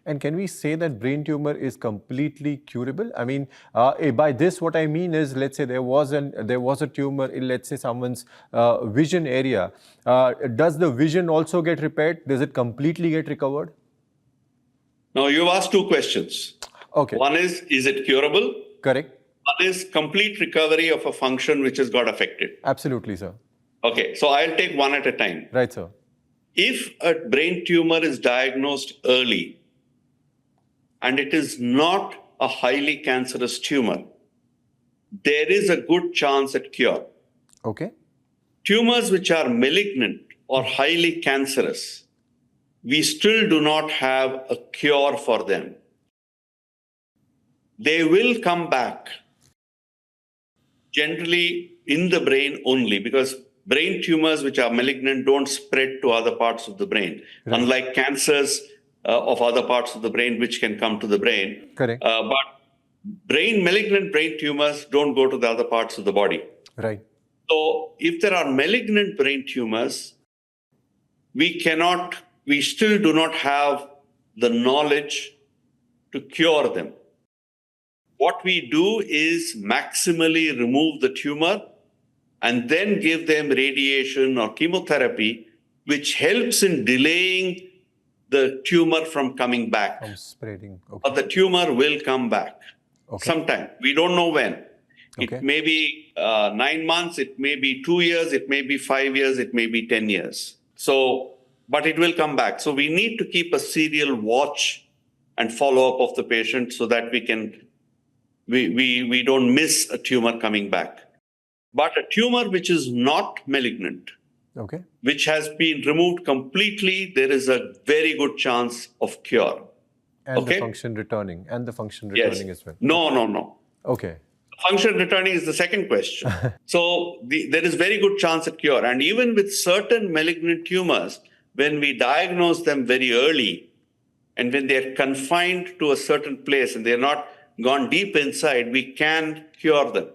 And can we say that brain tumor is completely curable? I mean, by this, what I mean is, let's say there was a tumor in, let's say, someone's vision area. Does the vision also get repaired? Does it completely get recovered? Now, you've asked two questions. Okay. One is it curable? Correct. One is complete recovery of a function which has got affected. Absolutely, sir. Okay, so I'll take one at a time. Right, sir. If a brain tumor is diagnosed early and it is not a highly cancerous tumor, there is a good chance at cure. Okay. Tumors which are malignant or highly cancerous, we still do not have a cure for them. They will come back, generally in the brain only, because brain tumors which are malignant don't spread to other parts of the brain, right, unlike cancers of other parts of the brain which can come to the brain. Correct. But malignant brain tumors don't go to the other parts of the body. Right. So if there are malignant brain tumors, we still do not have the knowledge to cure them. What we do is maximally remove the tumor and then give them radiation or chemotherapy, which helps in delaying the tumor from coming back. From spreading. Okay. But the tumor will come back sometime. We don't know when. Okay. It may be 9 months, it may be 2 years, it may be 5 years, it may be 10 years. But it will come back. So we need to keep a serial watch and follow up of the patient so that we don't miss a tumor coming back. But a tumor which is not malignant, which has been removed completely, there is a very good chance of cure. And the function returning. Yes. As well. No. Okay. Function returning is the second question. So there is very good chance at cure. And even with certain malignant tumors, when we diagnose them very early, and when they're confined to a certain place and they're not gone deep inside, we can cure them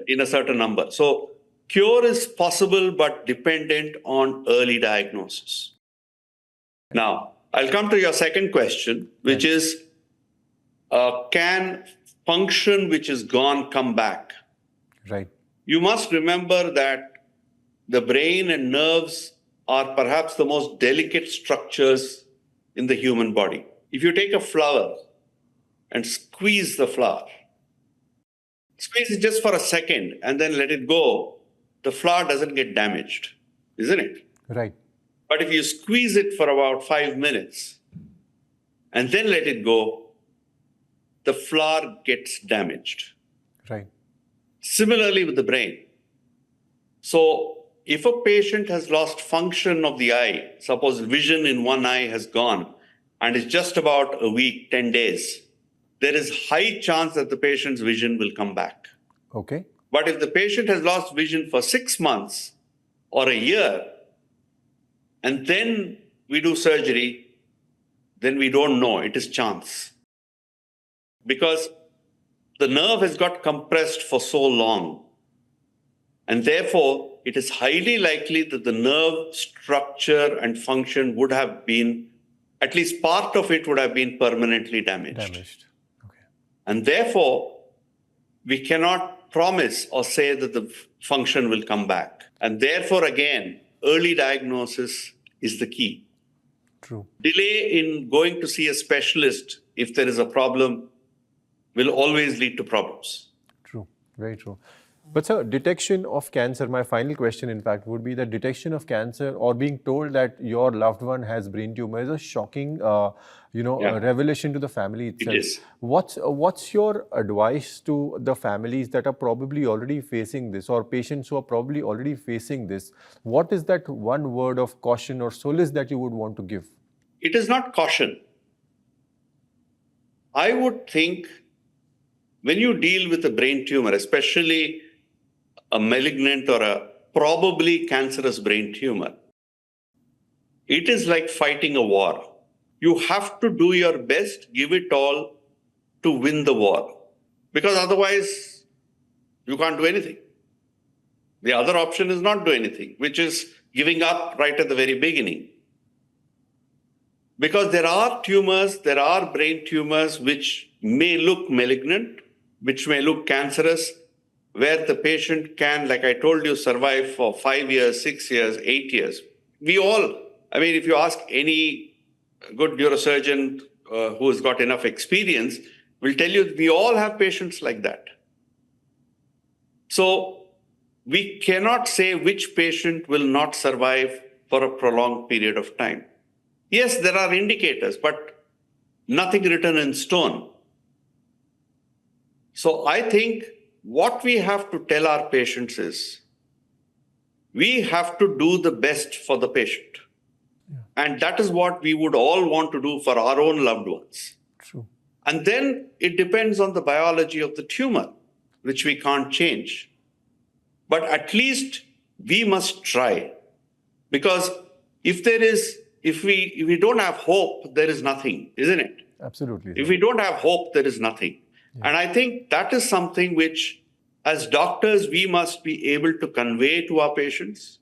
in a certain number. So cure is possible, but dependent on early diagnosis. Now, I'll come to your second question, which is, can function which is gone come back? Right. You must remember that the brain and nerves are perhaps the most delicate structures in the human body. If you take a flower and squeeze the flower, squeeze it just for a second and then let it go, the flower doesn't get damaged, isn't it? Right. But if you squeeze it for about 5 minutes and then let it go, the flower gets damaged. Right. Similarly with the brain. So if a patient has lost function of the eye, suppose vision in one eye has gone and it's just about a week, 10 days, there is high chance that the patient's vision will come back. Okay. But if the patient has lost vision for 6 months or a year, and then we do surgery, then we don't know. It is chance. Because the nerve has got compressed for so long. And therefore, it is highly likely that the nerve structure and function would have been, at least part of it would have been permanently damaged. Okay. And therefore, we cannot promise or say that the function will come back. And therefore, again, early diagnosis is the key. True. Delay in going to see a specialist if there is a problem will always lead to problems. True. Very true. But sir, detection of cancer, my final question in fact would be that detection of cancer or being told that your loved one has brain tumor is a shocking, revelation to the family itself. It is. What's your advice to the families that are probably already facing this or patients who are probably already facing this? What is that one word of caution or solace that you would want to give? It is not caution. I would think when you deal with a brain tumor, especially a malignant or a probably cancerous brain tumor, it is like fighting a war. You have to do your best, give it all to win the war. Because otherwise, you can't do anything. The other option is not do anything, which is giving up right at the very beginning. Because there are tumors, there are brain tumors which may look malignant, which may look cancerous, where the patient can, like I told you, survive for 5 years, 6 years, 8 years. We all, I mean, if you ask any good neurosurgeon who has got enough experience, will tell you we all have patients like that. So we cannot say which patient will not survive for a prolonged period of time. Yes, there are indicators, but nothing written in stone. So I think what we have to tell our patients is we have to do the best for the patient. Yeah. And that is what we would all want to do for our own loved ones. True. And then it depends on the biology of the tumor, which we can't change. But at least we must try. Because if we don't have hope, there is nothing, isn't it? Absolutely. If we don't have hope, there is nothing. Yeah. And I think that is something which, as doctors, we must be able to convey to our patients.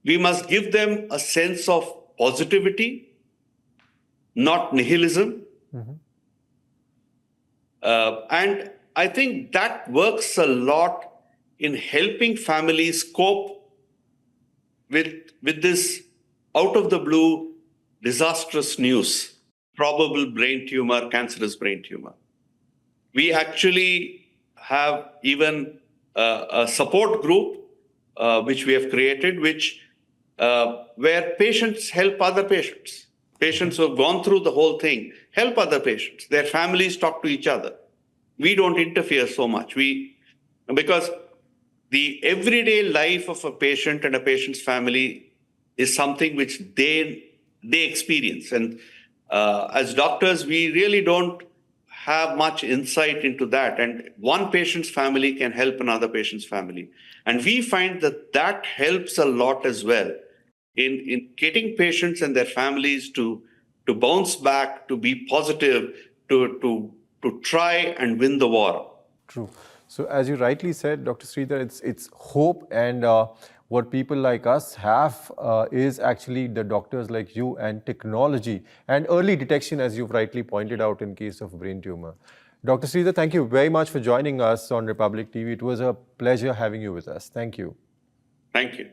We must give them a sense of positivity, not nihilism. Mm-hmm. And I think that works a lot in helping families cope with this out-of-the-blue disastrous news, probable brain tumor, cancerous brain tumor. We actually have even a support group which we have created, where patients help other patients. Patients who have gone through the whole thing help other patients. Their families talk to each other. We don't interfere so much. Because the everyday life of a patient and a patient's family is something which they experience. And as doctors, we really don't have much insight into that. And one patient's family can help another patient's family. And we find that helps a lot as well in getting patients and their families to bounce back, to be positive, to try and win the war. True. So as you rightly said, Dr. Sridhar, it's hope, and what people like us have is actually the doctors like you and technology and early detection, as you've rightly pointed out in case of brain tumor. Dr. Sridhar, thank you very much for joining us on Republic TV. It was a pleasure having you with us. Thank you. Thank you.